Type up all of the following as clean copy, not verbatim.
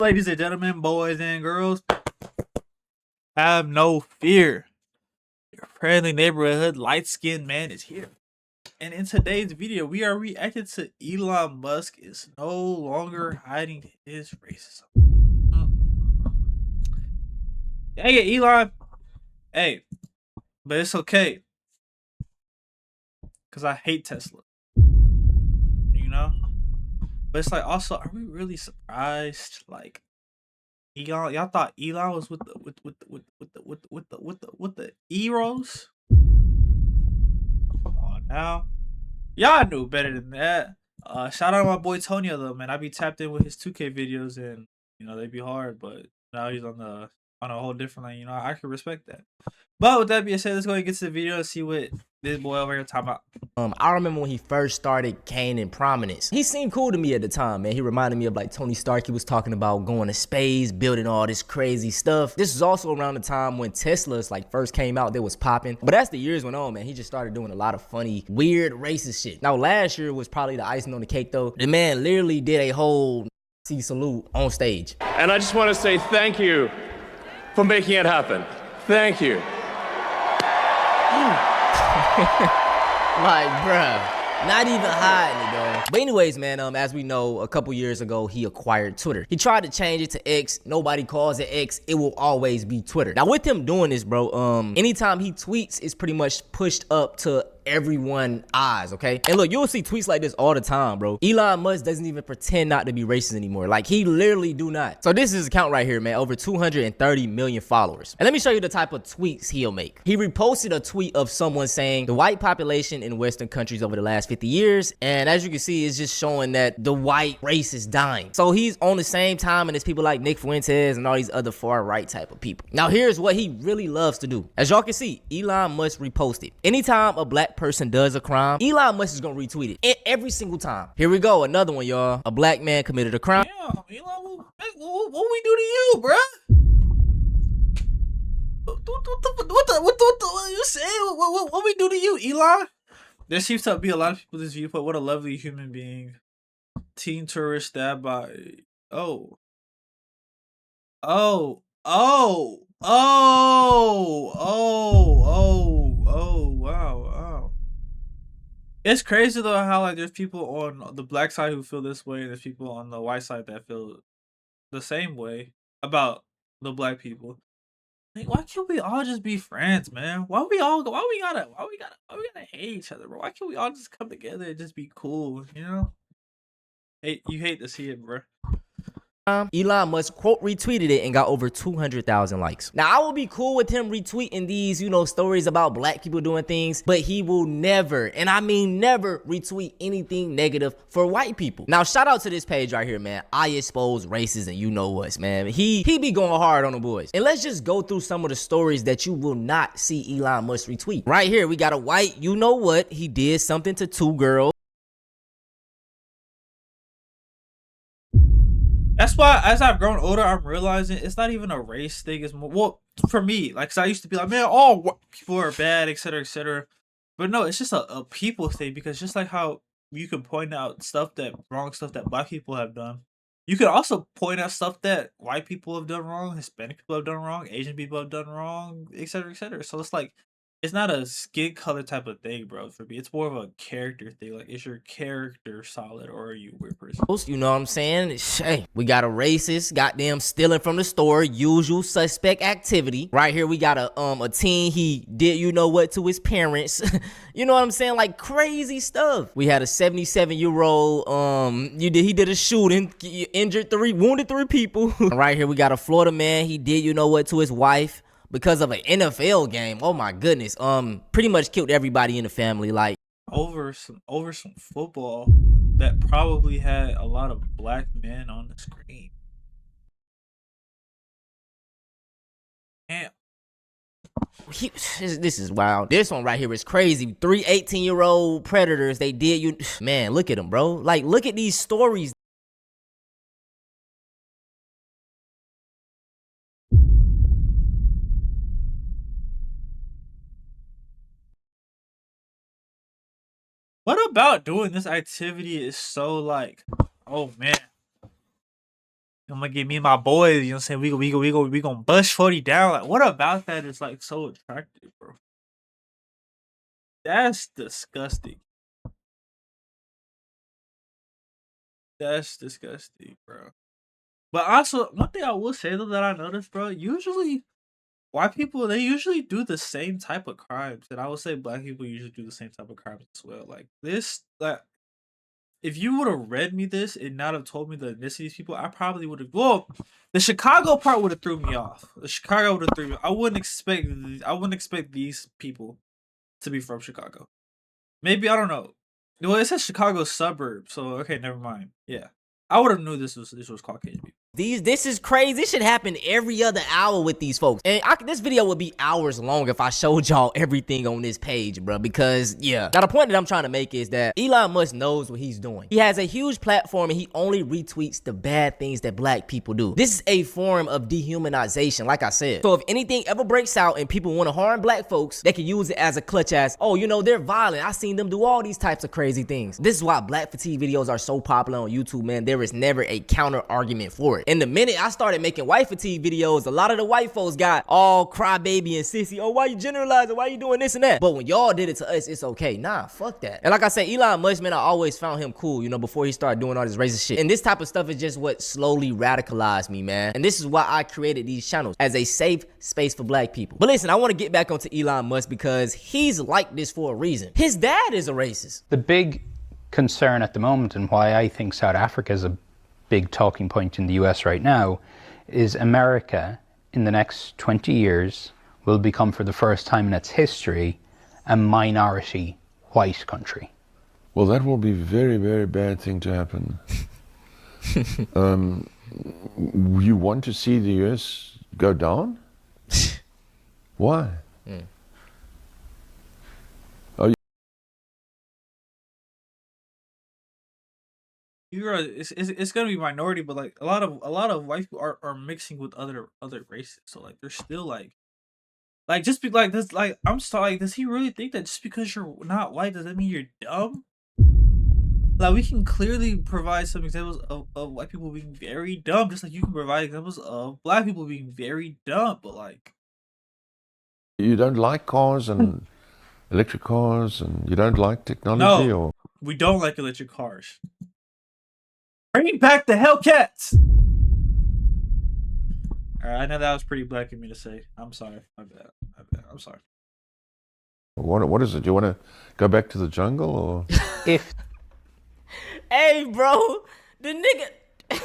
Ladies and gentlemen, boys and girls, have no fear. Your friendly neighborhood light-skinned man is here. And in today's video, we are reacting to Elon Musk is no longer hiding his racism. Hey, Elon. Hey, but it's okay. Because I hate Tesla. You know? But it's like, also, are we really surprised? Like, Elon, y'all thought Elon was with the Eros? Come on now. Y'all knew better than that. Shout out to my boy Tonio though, man. I be tapped in with his 2K videos and they be hard, but now he's on a whole different line. I can respect that. But with that being said, let's go ahead and get to the video and see what this boy over here talking about. I remember when he first started gaining prominence. He seemed cool to me at the time, man. He reminded me of like Tony Stark. He was talking about going to space, building all this crazy stuff. This was also around the time when Teslas like first came out, they was popping. But as the years went on, man, he just started doing a lot of funny, weird, racist shit. Now last year was probably the icing on the cake though. The man literally did a whole salute on stage. And I just want to say thank you for making it happen. Thank you. Like, bruh, not even hiding it, though. But anyways, man, as we know, a couple years ago, he acquired Twitter. He tried to change it to X. Nobody calls it X. It will always be Twitter. Now, with him doing this, bro, anytime he tweets, it's pretty much pushed up to everyone's eyes, okay? And look, you'll see tweets like this all the time, bro. Elon Musk doesn't even pretend not to be racist anymore. Like, he literally do not. So this is his account right here, man. Over 230 million followers. And let me show you the type of tweets he'll make. He reposted a tweet of someone saying the white population in Western countries over the last 50 years. And as you can see, it's just showing that the white race is dying. So he's on the same time, and it's people like Nick Fuentes and all these other far right type of people. Now, here's what he really loves to do. As y'all can see, Elon Musk reposted. Anytime a black person does a crime, Elon Musk is gonna retweet it every single time. Here we go, another one, y'all. A black man committed a crime. Damn, Elon, what we do to you, bruh? What you say? What we do to you, Elon? There seems to be a lot of people this viewpoint. What a lovely human being. Teen tourist stabbed by. Oh, wow. It's crazy though how like there's people on the black side who feel this way, and there's people on the white side that feel the same way about the black people. Like, why can't we all just be friends, man? Why we gotta hate each other, bro? Why can't we all just come together and just be cool, You hate to see it, bro. Elon Musk quote retweeted it and got over 200,000 likes. Now, I will be cool with him retweeting these, stories about black people doing things, but he will never, and I mean never, retweet anything negative for white people. Now, shout out to this page right here, man. I expose racism, you know what, man. He be going hard on the boys. And let's just go through some of the stories that you will not see Elon Musk retweet. Right here, we got a white, you know what, he did something to two girls. That's why, as I've grown older, I'm realizing it's not even a race thing. It's more, well, for me, like, 'cause I used to be like, man, all people are bad, etc., etc. But no, it's just a people thing, because just like how you can point out wrong stuff that black people have done, you can also point out stuff that white people have done wrong, Hispanic people have done wrong, Asian people have done wrong, etc., etc. So it's like, it's not a skin color type of thing, bro. For me, it's more of a character thing. Like, is your character solid, or are you a weird person? You know what I'm saying? Hey, we got a racist, goddamn stealing from the store, usual suspect activity. Right here, we got a teen, he did you know what to his parents. You know what I'm saying? Like, crazy stuff. We had a 77-year-old, he did a shooting, wounded three people. Right here, we got a Florida man, he did you know what to his wife because of an NFL game. Oh my goodness. Pretty much killed everybody in the family, like over some football that probably had a lot of black men on the screen. Damn. This is wild. This one right here is crazy. 3 18-year-old predators, they did you, man, look at them, bro. Like, look at these stories. What about doing this activity is so like, oh man, I'm gonna get me and my boys. You know what I'm saying? We gonna bust 40 down. Like, what about that is like so attractive, bro? That's disgusting. That's disgusting, bro. But also, one thing I will say though that I noticed, bro, usually white people they usually do the same type of crimes, and I would say black people usually do the same type of crimes as well. Like this, like if you would have read me this and not have told me the ethnicities people, I probably would have. Well, the Chicago part would have threw me off. The Chicago would have threw me. I wouldn't expect these people to be from Chicago. Maybe I don't know. Well, it says Chicago suburb, so okay, never mind. Yeah, I would have knew this was Caucasian people. This is crazy. This should happen every other hour with these folks. And this video would be hours long if I showed y'all everything on this page, bro. Because, yeah. Now, the point that I'm trying to make is that Elon Musk knows what he's doing. He has a huge platform and he only retweets the bad things that black people do. This is a form of dehumanization, like I said. So if anything ever breaks out and people want to harm black folks, they can use it as a clutch as, oh, you know, they're violent. I seen them do all these types of crazy things. This is why black fatigue videos are so popular on YouTube, man. There is never a counter argument for it. In the minute I started making white fatigue videos, a lot of the white folks got all crybaby and sissy. Oh, why you generalizing? Why you doing this and that? But when y'all did it to us, it's okay. Nah, fuck that. And like I said, Elon Musk, man, I always found him cool, you know, before he started doing all this racist shit. And this type of stuff is just what slowly radicalized me, man. And this is why I created these channels, as a safe space for black people. But listen, I want to get back onto Elon Musk because he's like this for a reason. His dad is a racist. The big concern at the moment, and why I think South Africa is a big talking point in the US right now, is America in the next 20 years will become, for the first time in its history, a minority white country. Well, that will be a very, very bad thing to happen. You want to see the US go down? Why? You're right, it's gonna be minority, but like a lot of white people are mixing with other races, so like they're still like just be like this. Like I'm sorry, like, does he really think that just because you're not white does that mean you're dumb? Like we can clearly provide some examples of white people being very dumb, just like you can provide examples of black people being very dumb. But like, you don't like cars and electric cars, and you don't like technology, no, or we don't like electric cars. Bring back the Hellcats! Alright, I know that was pretty black of me to say. I'm sorry. My bad. I'm sorry. what is it? You want to go back to the jungle, or? If Hey, bro, the nigga.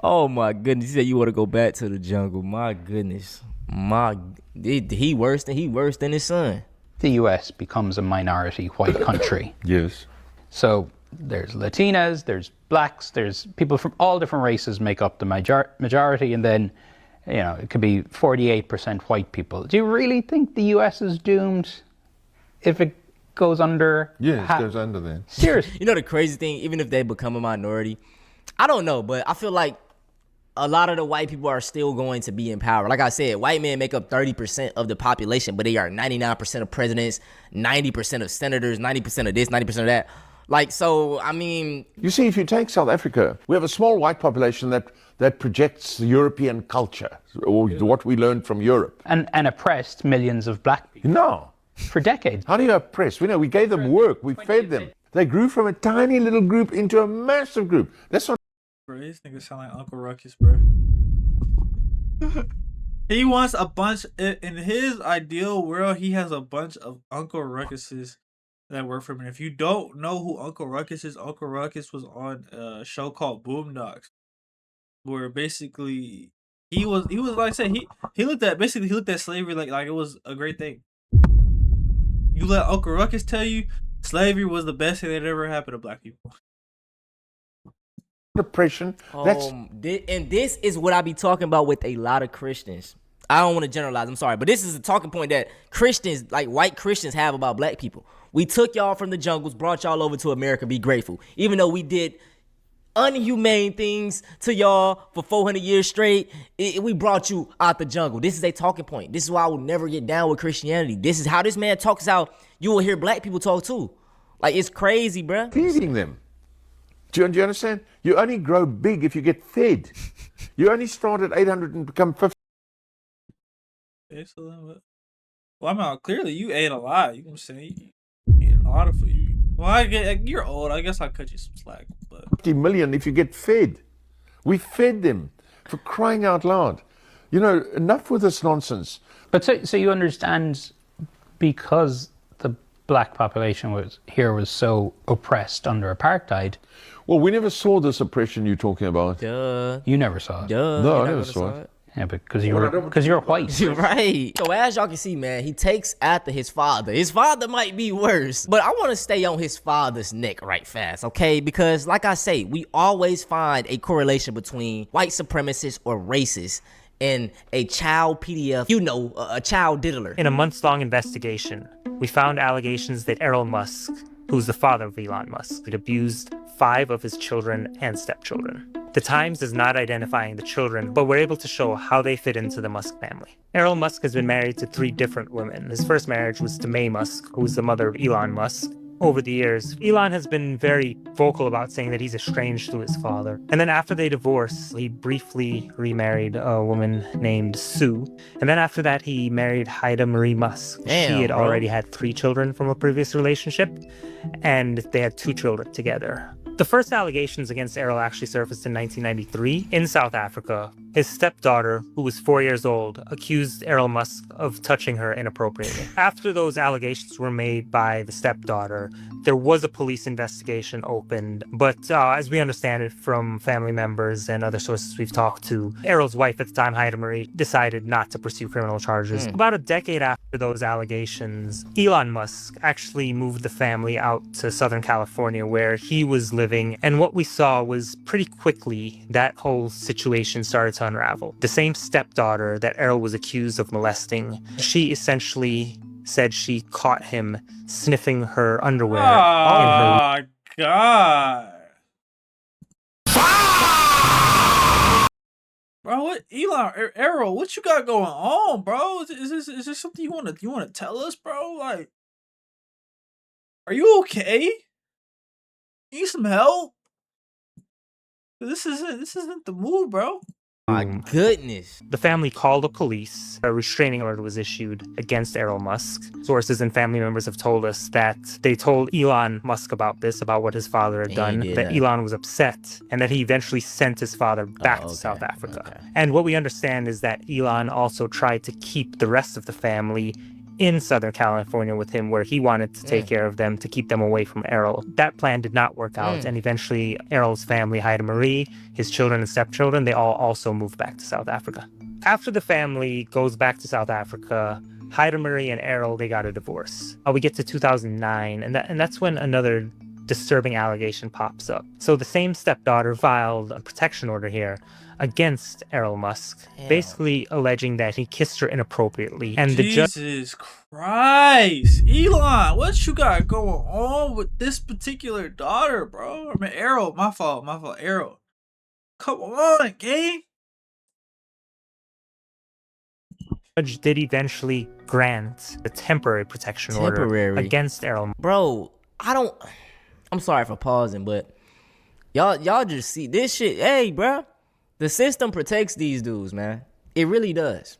Oh my goodness, he said you want to go back to the jungle. My goodness, he worse than his son. the US becomes a minority white country, Yes. so there's Latinas, there's blacks, there's people from all different races make up the majority, and then, you know, it could be 48% white people. Do you really think the US is doomed if it goes under? Yes, it goes under then. Seriously. You know the crazy thing, even if they become a minority, I don't know, but I feel like a lot of the white people are still going to be in power. Like I said, white men make up 30% of the population, but they are 99% of presidents, 90% of senators, 90% of this, 90% of that. Like, so, I mean... You see, if you take South Africa, we have a small white population that projects the European culture, or what we learned from Europe. And oppressed millions of black people No. for decades. How do you oppress? We gave them work, we fed them. They grew from a tiny little group into a massive group. That's not... Bro, these niggas sound like Uncle Ruckus, bro. He wants a bunch, in his ideal world, he has a bunch of Uncle Ruckuses that work for him. And if you don't know who Uncle Ruckus is, Uncle Ruckus was on a show called Boondocks, where basically he was like I said, he looked at slavery like it was a great thing. You let Uncle Ruckus tell you slavery was the best thing that ever happened to black people. Depression. and this is what I be talking about with a lot of Christians. I don't want to generalize, I'm sorry, but this is a talking point that Christians, like white Christians, have about black people. We took y'all from the jungles, brought y'all over to America, be grateful. Even though we did unhumane things to y'all for 400 years straight, we brought you out the jungle. This is a talking point. This is why I will never get down with Christianity. This is how this man talks, how you will hear black people talk too. Like, it's crazy, bruh. Feeding them. Do you understand? You only grow big if you get fed. You only start at 800 and become 50. Excellent. Well, I mean, clearly you ate a lot. You know what I'm saying? You ate a lot of food. Well, you're old. I guess I'll cut you some slack. But 50 million if you get fed. We fed them, for crying out loud. You know, enough with this nonsense. But so you understand, because the black population was so oppressed under apartheid. Well, we never saw this oppression you're talking about. Duh. You never saw it. Duh. No, You're I not never gonna saw it. Yeah, because you're white. You're right. So as y'all can see, man, he takes after his father. His father might be worse, but I want to stay on his father's neck right fast, okay? Because like I say, we always find a correlation between white supremacists or racists and a child PDF, you know, a child diddler. In a months-long investigation, we found allegations that Errol Musk, who's the father of Elon Musk, had abused 5 of his children and stepchildren. The Times is not identifying the children, but we're able to show how they fit into the Musk family. Errol Musk has been married to 3 different women. His first marriage was to May Musk, who was the mother of Elon Musk. Over the years, Elon has been very vocal about saying that he's estranged to his father. And then after they divorced, he briefly remarried a woman named Sue. And then after that, he married Haida Marie Musk. Damn, she had bro. already had 3 children from a previous relationship, and they had 2 children together. The first allegations against Errol actually surfaced in 1993 in South Africa. His stepdaughter, who was 4 years old, accused Errol Musk of touching her inappropriately. After those allegations were made by the stepdaughter, there was a police investigation opened, but as we understand it from family members and other sources we've talked to, Errol's wife at the time, Haida Marie, decided not to pursue criminal charges. About a decade after those allegations, Elon Musk actually moved the family out to Southern California, where he was living, and what we saw was pretty quickly that whole situation started to unravel. The same stepdaughter that Errol was accused of molesting, she essentially said she caught him sniffing her underwear in her. oh god, bro, what Elon Errol? What you got going on, bro? Is this something you want to tell us, bro? Like, are you okay? Need some help? This isn't the move, bro. My goodness. The family called the police. A restraining order was issued against Errol Musk. Sources and family members have told us that they told Elon Musk about this, about what his father had done, that Elon was upset, and that he eventually sent his father back to South Africa. And what we understand is that Elon also tried to keep the rest of the family in Southern California with him, where he wanted to take care of them, to keep them away from Errol. That plan did not work out, and eventually Errol's family, Haida Marie, his children and stepchildren, they all also moved back to South Africa. After the family goes back to South Africa, Haida Marie and Errol, they got a divorce. We get to 2009, and that's when another disturbing allegation pops up. So the same stepdaughter filed a protection order here against Errol Musk, basically alleging that he kissed her inappropriately. And Jesus Christ, Elon, what you got going on with this particular daughter, bro? I mean, Errol, my fault, Errol. Come on, game. judge did eventually grant a temporary protection order against Errol. Bro, I'm sorry for pausing, but y'all just see this shit. Hey, bro, the system protects these dudes, man. It really does.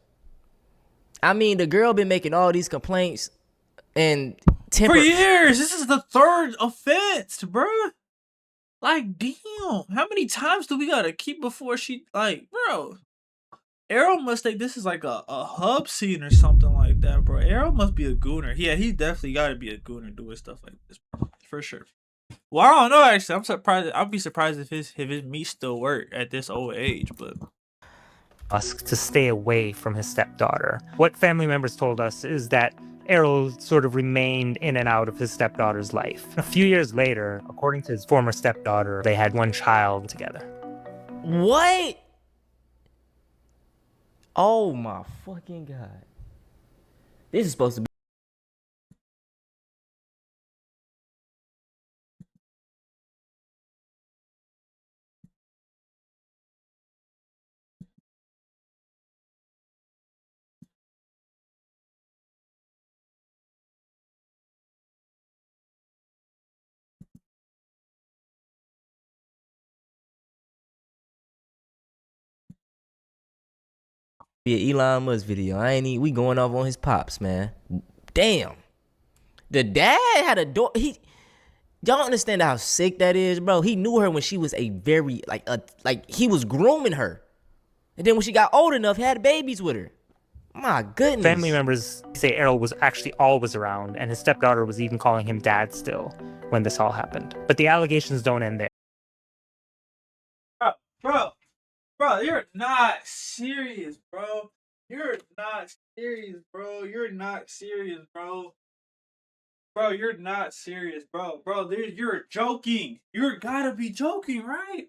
I mean, the girl been making all these complaints and for years. This is the 3rd offense, bro. Like, damn, how many times do we gotta keep before she, like, bro? Errol must think this is like a hub scene or something like that, bro. Errol must be a gooner. Yeah, he definitely got to be a gooner doing stuff like this, for sure. Well, I don't know, actually. I'm surprised. I'd be surprised if his meat still work at this old age, but Musk to stay away from his stepdaughter. What family members told us is that Errol sort of remained in and out of his stepdaughter's life. A few years later, according to his former stepdaughter, they had 1 child together. What? Oh my fucking God. This is supposed to be Be an Elon Musk video. We going off on his pops, man. Damn. The dad had a daughter. Y'all understand how sick that is, bro? He knew her when she was a very, like he was grooming her. And then when she got old enough, he had babies with her. My goodness. Family members say Errol was actually always around, and his stepdaughter was even calling him dad still when this all happened. But the allegations don't end there. Bro, you're not serious, bro. You're not serious, bro. You're not serious, bro. Bro, you're not serious, bro. Bro, you're joking. You gotta be joking, right?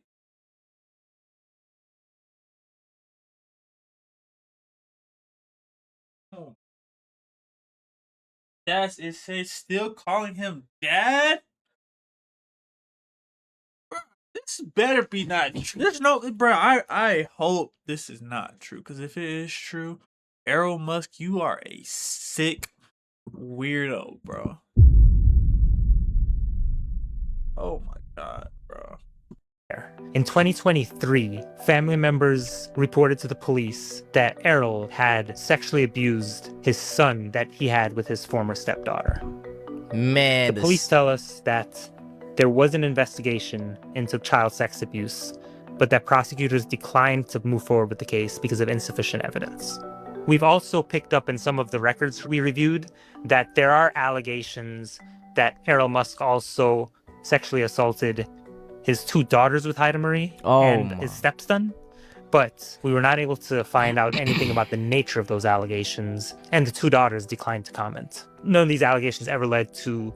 Oh. That's insane. Still calling him dad? Bro, this better be not true. There's no, bro. I hope this is not true. Because if it is true, Elon Musk, you are a sick weirdo, bro. Oh my god, bro. In 2023, family members reported to the police that Errol had sexually abused his son that he had with his former stepdaughter. Man, The police tell us that there was an investigation into child sex abuse, but that prosecutors declined to move forward with the case because of insufficient evidence. We've also picked up in some of the records we reviewed that there are allegations that Errol Musk also sexually assaulted his two daughters with Haida Marie and his stepson, but we were not able to find out anything about the nature of those allegations, and the two daughters declined to comment. None of these allegations ever led to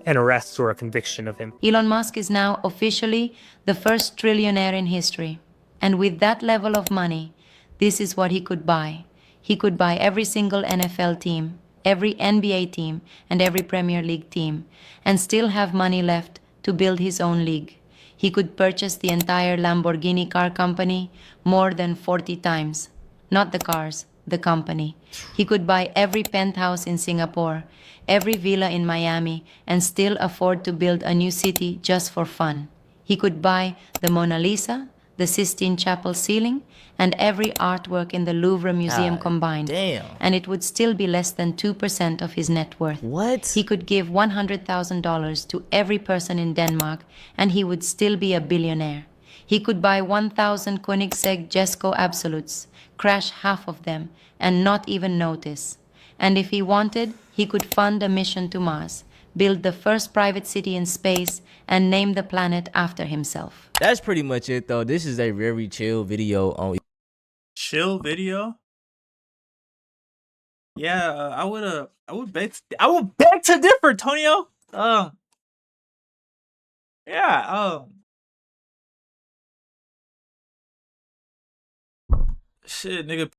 an arrest or a conviction of him. Elon Musk is now officially the first trillionaire in history. And with that level of money, this is what he could buy. He could buy every single NFL team, every NBA team, and every Premier League team, and still have money left to build his own league. He could purchase the entire Lamborghini car company more than 40 times. Not the cars, the company. He could buy every penthouse in Singapore, every villa in Miami, and still afford to build a new city just for fun. He could buy the Mona Lisa, the Sistine Chapel ceiling, and every artwork in the Louvre Museum combined. Damn. And it would still be less than 2% of his net worth. What? He could give $100,000 to every person in Denmark, and he would still be a billionaire. He could buy 1,000 Koenigsegg Jesko Absolutes, crash half of them, and not even notice. And if he wanted, he could fund a mission to Mars, build the first private city in space, and name the planet after himself. That's pretty much it, though. This is a very chill video on. Chill video. Yeah, I would beg to differ, Tonio. Yeah, shit, nigga.